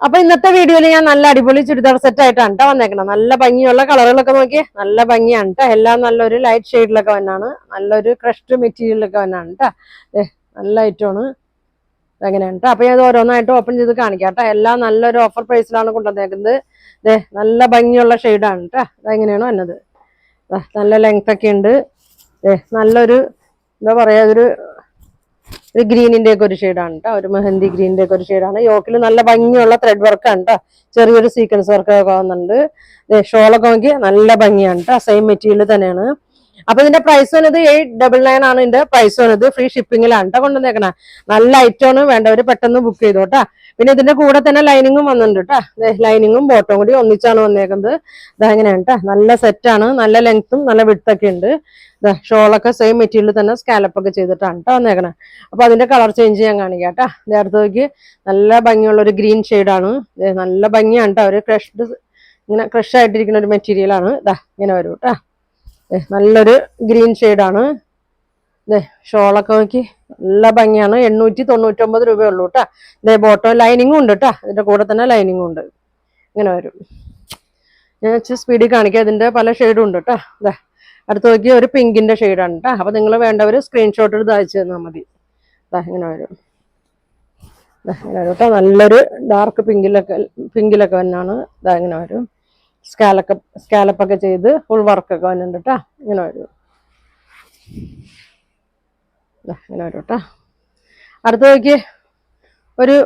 അപ്പൊ ഇന്നത്തെ വീഡിയോയിൽ ഞാൻ നല്ല അടിപൊളി ചുരിദാർ സെറ്റ് ആയിട്ടാണ് കേട്ടോ വന്നേക്കണം. നല്ല ഭംഗിയുള്ള കളറുകളൊക്കെ നോക്കിയേ, നല്ല ഭംഗിയാണ് കേട്ടോ. എല്ലാം നല്ലൊരു ലൈറ്റ് ഷെയ്ഡിലൊക്കെ വന്നാണ്, നല്ലൊരു ക്രഷ്ഡ് മെറ്റീരിയലൊക്കെ വന്നാണ് കേട്ടോ. നല്ല ഐറ്റമാണ് എങ്ങനെയാണ് കേട്ടോ. അപ്പൊ ഞാൻ ഓരോന്നായിട്ട് ഓപ്പൺ ചെയ്ത് കാണിക്കാം കേട്ടോ. എല്ലാം നല്ലൊരു ഓഫർ പ്രൈസിലാണ് കൊണ്ടുവന്നേക്കുന്നത്. നല്ല ഭംഗിയുള്ള ഷെയ്ഡാണ് കേട്ടോ. അതെങ്ങനെയാണ് വന്നത്, നല്ല ലെങ്ത് ഒക്കെ ഉണ്ട്. നല്ലൊരു എന്താ പറയാ, ഒരു ഗ്രീനിന്റെ ഒക്കെ ഒരു ഷെയ്ഡാണ് കേട്ടോ. ഒരു മെഹന്തി ഗ്രീനിന്റെ ഒക്കെ ഒരു ഷെയ്ഡാണ്. യോക്കിൽ നല്ല ഭംഗിയുള്ള ത്രെഡ് വർക്കാണ് കേട്ടോ. ചെറിയൊരു സീക്വൻസ് വർക്ക് ഒക്കെ വന്നിട്ടുണ്ട്. ഷോളൊക്കെ നോക്കി നല്ല ഭംഗിയാണ് കേട്ടോ. സെയിം മെറ്റീരിയൽ തന്നെയാണ്. അപ്പൊ ഇതിന്റെ പ്രൈസ് വന്നത് 899 ആണ്. ഇതിന്റെ പ്രൈസ് വന്നത് ഫ്രീ ഷിപ്പിംഗിലാണ് കേട്ടോ കൊണ്ടുവന്നേക്കണേ. നല്ല ഐറ്റമാണ്, വേണ്ടവര് പെട്ടെന്ന് ബുക്ക് ചെയ്തോട്ടാ. പിന്നെ ഇതിന്റെ കൂടെ തന്നെ ലൈനിങ്ങും വന്നിട്ടുണ്ട് കേട്ടോ. ലൈനിങ്ങും ബോട്ടവും കൂടി ഒന്നിച്ചാണ് വന്നേക്കുന്നത്. ഇതെങ്ങനെയാണ് കേട്ടോ, നല്ല സെറ്റാണ്. നല്ല ലെങ്ത്തും നല്ല വിഡ്ത്തൊക്കെ ഉണ്ട്. ഷോളൊക്കെ സെയിം മെറ്റീരിയൽ തന്നെ സ്കാലപ്പ് ഒക്കെ ചെയ്തിട്ടാണ് കേട്ടോ വന്നേക്കണേ. അപ്പൊ അതിന്റെ കളർ ചേഞ്ച് ചെയ്യാൻ കാണിക്കാം കേട്ടോ. നേരത്തെ നോക്കി നല്ല ഭംഗിയുള്ള ഒരു ഗ്രീൻ ഷെയ്ഡാണ്. നല്ല ഭംഗിയാണ് കേട്ടോ. ഒരു ക്രഷ്ഡ് ഇങ്ങനെ ക്രഷ് ആയിട്ടിരിക്കുന്ന ഒരു മെറ്റീരിയലാണ്. ഇങ്ങനെ വരും കേട്ടോ. നല്ലൊരു ഗ്രീൻ ഷെയ്ഡാണ്. ഷോളൊക്കെ നോക്കി നല്ല ഭംഗിയാണ്. 899 രൂപയുള്ളൂ കേട്ടോ. ബോട്ടം ലൈനിങ്ങും ഉണ്ട് കേട്ടോ. ഇതിന്റെ കൂടെ തന്നെ ലൈനിങ്ങും ഉണ്ട്. ഇങ്ങനെ വരും. ഞാൻ വെച്ച് സ്പീഡിൽ കാണിക്കാം. ഇതിന്റെ പല ഷെയ്ഡും ഉണ്ട് കേട്ടോ. അടുത്ത് നോക്കി ഒരു പിങ്കിന്റെ ഷെയ്ഡാണ് കേട്ടോ. അപ്പൊ നിങ്ങൾ വേണ്ടവർ സ്ക്രീൻഷോട്ട് എടുത്ത് അയച്ചു തന്നാൽ മതി. ഇങ്ങനെ വരും. ഇങ്ങനെ വരും കേട്ടോ. നല്ലൊരു ഡാർക്ക് പിങ്കിലൊക്കെ വന്നാണ്. ഇങ്ങനെ വരും. സ്കാലപ്പൊക്കെ ചെയ്ത് ഫുൾ വർക്കൊക്കെ വന്നിട്ടുണ്ട് കേട്ടോ. ഇങ്ങനെ വരും. ഇങ്ങനെ വരും കേട്ടോ. അടുത്ത് നോക്കി ഒരു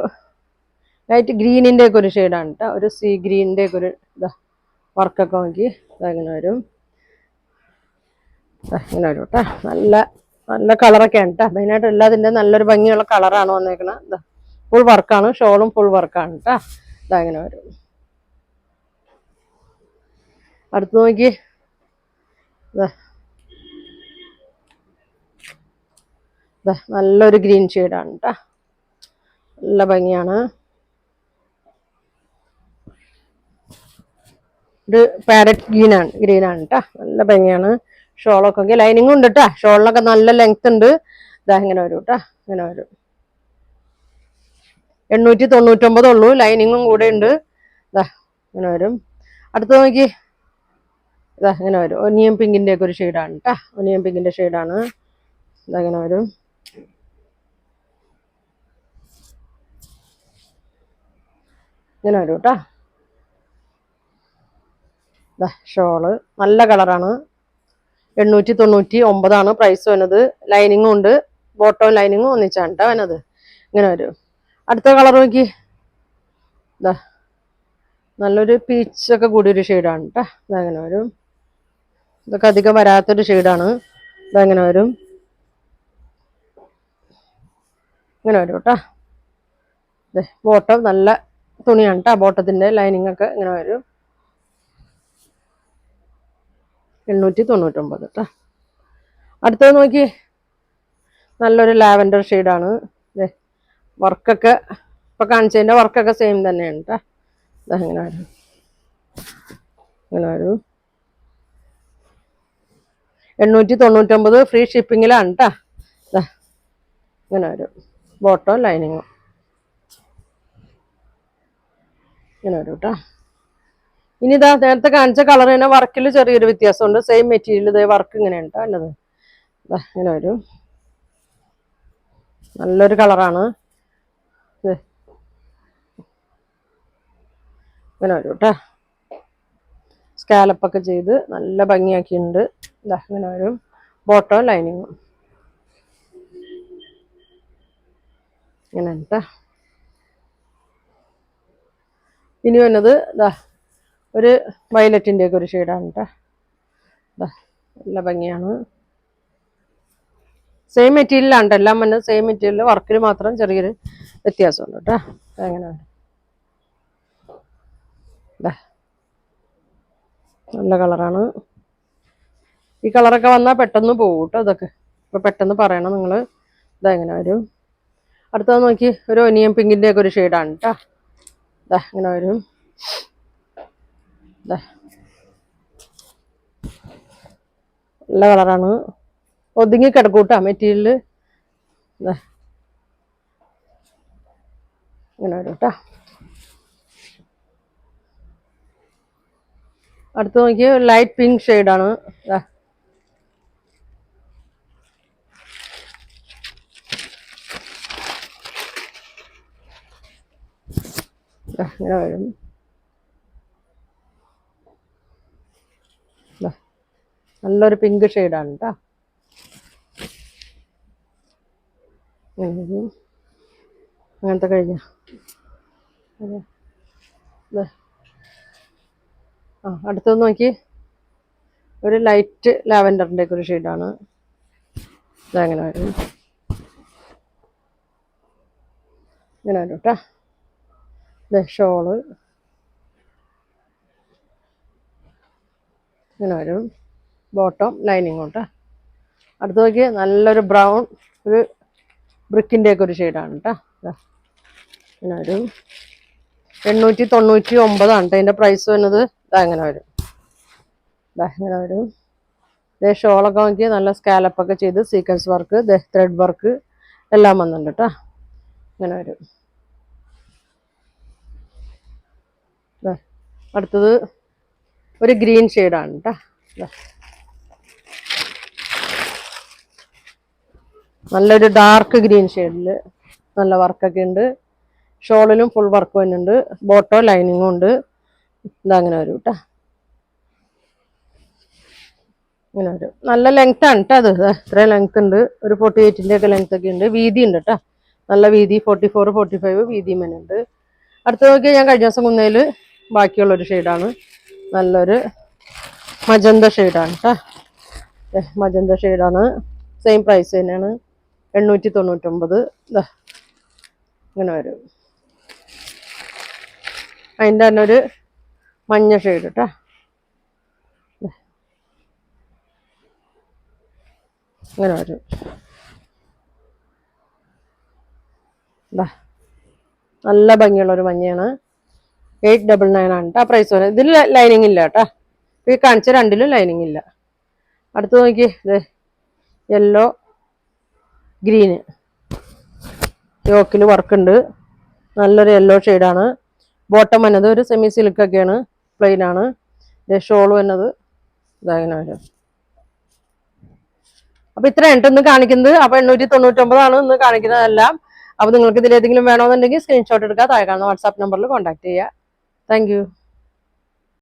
ലൈറ്റ് ഗ്രീനിന്റെ ഒക്കെ ഒരു ഷെയ്ഡാണ് കേട്ടോ. ഒരു സീ ഗ്രീനിന്റെ ഒക്കെ ഒരു വർക്കൊക്കെ നോക്കി ഇങ്ങനെ വരും. ഇങ്ങനെ വരും കേട്ടോ. നല്ല നല്ല കളറൊക്കെയാണ് കേട്ടോ. മെയിനായിട്ട് എല്ലാതിൻ്റെ നല്ലൊരു ഭംഗിയുള്ള കളറാണ് വന്നേക്കണത്. ഫുൾ വർക്കാണ്. ഷോളും ഫുൾ വർക്കാണ് കേട്ടോ. ഇങ്ങനെ വരും. അടുത്ത് നോക്കി നല്ലൊരു ഗ്രീൻ ഷെയ്ഡാണ് കേട്ടോ. നല്ല ഭംഗിയാണ്. ഇത് പാരറ്റ് ഗ്രീനാണ് കേട്ടോ. നല്ല ഭംഗിയാണ്. ഷോളൊക്കെ ലൈനിങ്ങും ഉണ്ട് കേട്ടോ. ഷോളിനൊക്കെ നല്ല ലെങ്ത് ഉണ്ട്. ഇങ്ങനെ വരും കേട്ടോ. ഇങ്ങനെ വരും. 899 ഉള്ളൂ. ലൈനിങ്ങും കൂടെ ഉണ്ട്. ഇങ്ങനെ വരും. അടുത്ത് നോക്കി ഇങ്ങനെ വരും. ഒനിയൻ പിങ്കിന്റെ ഒക്കെ ഒരു ഷെയ്ഡാണ് കേട്ടോ. ഒനിയൻ പിങ്കിന്റെ ഷെയ്ഡാണ്. ഇങ്ങനെ വരും. ഇങ്ങനെ വരും കേട്ടോ. ഷോള് നല്ല കളറാണ്. 899 പ്രൈസ് വന്നത്. ലൈനിങ്ങും ഉണ്ട്. ബോട്ടവും ലൈനിങ്ങും ഒന്നിച്ചാണ് കേട്ടോ വന്നത്. ഇങ്ങനെ വരും. അടുത്ത കളർ നോക്കി നല്ലൊരു പീച്ചൊക്കെ കൂടിയൊരു ഷെയ്ഡാണ് കേട്ടോ. ഇതങ്ങനെ വരും. ഇതൊക്കെ അധികം വരാത്തൊരു ഷെയ്ഡാണ്. ഇതങ്ങനെ വരും. ഇങ്ങനെ വരും കേട്ടോ. ബോട്ടം നല്ല തുണിയാണ് കേട്ടോ. ബോട്ടത്തിന്റെ ലൈനിങ് ഒക്കെ ഇങ്ങനെ വരും. 899 കേട്ടോ. അടുത്തത് നോക്കി നല്ലൊരു ലാവൻഡർ ഷെയ്ഡാണ്. വർക്കൊക്കെ ഇപ്പൊ കാണിച്ചതിന്റെ വർക്കൊക്കെ സെയിം തന്നെയാണ് കേട്ടോ. ഇങ്ങനെ വരും. ഇങ്ങനെ വരും. 899 ഫ്രീ ഷിപ്പിങ്ങിലാണ് കേട്ടോ. ഇങ്ങനെ വരും. ബോട്ടം ലൈനിങ്ങും ഇങ്ങനെ വരും കേട്ടോ. ഇനി നേരത്തെ കാണിച്ച കളർ തന്നെ വർക്കിൽ ചെറിയൊരു വ്യത്യാസമുണ്ട്. സെയിം മെറ്റീരിയൽ വർക്ക് ഇങ്ങനെയാണ് കേട്ടോ നല്ലത്. ഇങ്ങനെ വരും. നല്ലൊരു കളറാണ്. ഇങ്ങനെ വരും കേട്ടോ. സ്കാലപ്പൊക്കെ ചെയ്ത് നല്ല ഭംഗിയാക്കിയിട്ടുണ്ട്. ഇങ്ങനെ വരും. ബോട്ടം ലൈനിങ്ങും ഇങ്ങനെ കേട്ടോ. ഇനി വന്നത് ഒരു വയലറ്റിന്റെ ഒക്കെ ഒരു ഷെയ്ഡാണ് കേട്ടോ. നല്ല ഭംഗിയാണ്. സെയിം മെറ്റീരിയലാണ് കേട്ടോ. എല്ലാം വന്നത് സെയിം മെറ്റീരിയൽ. വർക്കിൽ മാത്രം ചെറിയൊരു വ്യത്യാസമുണ്ട് കേട്ടോ. എങ്ങനെയാണ് നല്ല കളറാണ്. ഈ കളറൊക്കെ വന്നാൽ പെട്ടെന്ന് പോകും കേട്ടോ. ഇതൊക്കെ ഇപ്പൊ പെട്ടെന്ന് പറയണം നിങ്ങൾ. ഇതെങ്ങനെ വരും. അടുത്തത് നോക്കി ഒരു ഒനിയൻ പിങ്കിന്റെ ഒക്കെ ഒരു ഷെയ്ഡാണ് കേട്ടോ. ഇങ്ങനെ വരും. നല്ല കളറാണ്. ഒതുങ്ങി കിടക്കും കേട്ടോ മെറ്റീരിയല്. ഇങ്ങനെ വരും കേട്ടോ. അടുത്ത് നോക്കിയ ലൈറ്റ് പിങ്ക് ഷെയ്ഡാണ്. ഇങ്ങനെ വരും. നല്ലൊരു പിങ്ക് ഷെയ്ഡാണ് കേട്ടോ. അങ്ങനത്തെ കഴിഞ്ഞ അടുത്തത് നോക്കി ഒരു ലൈറ്റ് ലാവൻഡറിൻ്റെ ഒക്കെ ഒരു ഷെയ്ഡാണ്. ഇതങ്ങനെ വരും. ഇങ്ങനെ വരും കേട്ടോ. ഷോള് ഇങ്ങനെ വരും. ബോട്ടം ലൈനിങ് കേട്ടോ. അടുത്ത് നോക്കി നല്ലൊരു ബ്രൗൺ ഒരു ബ്രിക്കിൻ്റെ ഒക്കെ ഒരു ഷെയ്ഡാണ് കേട്ടോ. ഇങ്ങനെ വരും. 899 കേട്ടോ അതിൻ്റെ പ്രൈസ് വരുന്നത്. ഇങ്ങനെ വരും. ഇങ്ങനെ വരും. ഷോളൊക്കെ നോക്കി നല്ല സ്കാലപ്പൊക്കെ ചെയ്ത് സീക്വൻസ് വർക്ക് ത്രെഡ് വർക്ക് എല്ലാം വന്നിട്ടുണ്ട് കേട്ടോ. ഇങ്ങനെ വരും. അടുത്തത് ഒരു ഗ്രീൻ ഷെയ്ഡാണ് കേട്ടോ. നല്ലൊരു ഡാർക്ക് ഗ്രീൻ ഷെയ്ഡിൽ നല്ല വർക്കൊക്കെ ഉണ്ട്. ഷോളിലും ഫുൾ വർക്ക് വരുന്നുണ്ട്. ബോട്ടോ ലൈനിങ്ങും ഉണ്ട്. ഇതങ്ങനെ വരും കേട്ടോ. ഇങ്ങനെ വരും. നല്ല ലെങ്ത് ആണ് കേട്ടോ. അത് ഇത്രയും ലെങ്ത് ഉണ്ട്. ഒരു 48-ൻ്റെ ഒക്കെ ലെങ്ത് ഒക്കെ ഉണ്ട്. വീതി ഉണ്ട് കേട്ടോ. നല്ല വീതി 44, 45 വീതിയും വരുന്നുണ്ട്. അടുത്ത നോക്കിയാൽ ഞാൻ കഴിഞ്ഞ ദിവസം കുന്നേൽ ബാക്കിയുള്ളൊരു ഷെയ്ഡാണ്. നല്ലൊരു മജന്ത ഷെയ്ഡാണ് കേട്ടോ. മജന്ത ഷെയ്ഡാണ്. സെയിം പ്രൈസ് തന്നെയാണ്. 899. ഇങ്ങനെ വരും. അതിൻ്റെ തന്നെ ഒരു മഞ്ഞ ഷെയ്ഡ് കേട്ടോ. ഇങ്ങനെ വരും. നല്ല ഭംഗിയുള്ളൊരു മഞ്ഞയാണ്. 899 ആണ് കേട്ടോ പ്രൈസ് വരുന്നത്. ഇതിൽ ലൈനിങ് ഇല്ല കേട്ടോ. ഈ കാണിച്ച രണ്ടിലും ലൈനിങ് ഇല്ല. അടുത്ത് നോക്കി യെല്ലോ ഗ്രീന് യോക്കിൽ വർക്കുണ്ട്. നല്ലൊരു യെല്ലോ ഷെയ്ഡാണ്. ബോട്ടം വന്നത് ഒരു സെമി സിൽക്കൊക്കെയാണ്. പ്ലെയിൻ ആണ്. ഷോൾ വന്നത് ഇതങ്ങനെ വരും. അപ്പൊ ഇത്രയാണ് ഇന്ന് കാണിക്കുന്നത്. അപ്പൊ 899 ഇന്ന് കാണിക്കുന്നതെല്ലാം. അപ്പൊ നിങ്ങൾക്ക് ഇതിലേതെങ്കിലും വേണമെന്നുണ്ടെങ്കിൽ സ്ക്രീൻഷോട്ട് എടുക്കുക. താഴെ കാണുന്ന വാട്സാപ്പ് നമ്പറിൽ കോൺടാക്ട് ചെയ്യുക. Thank you.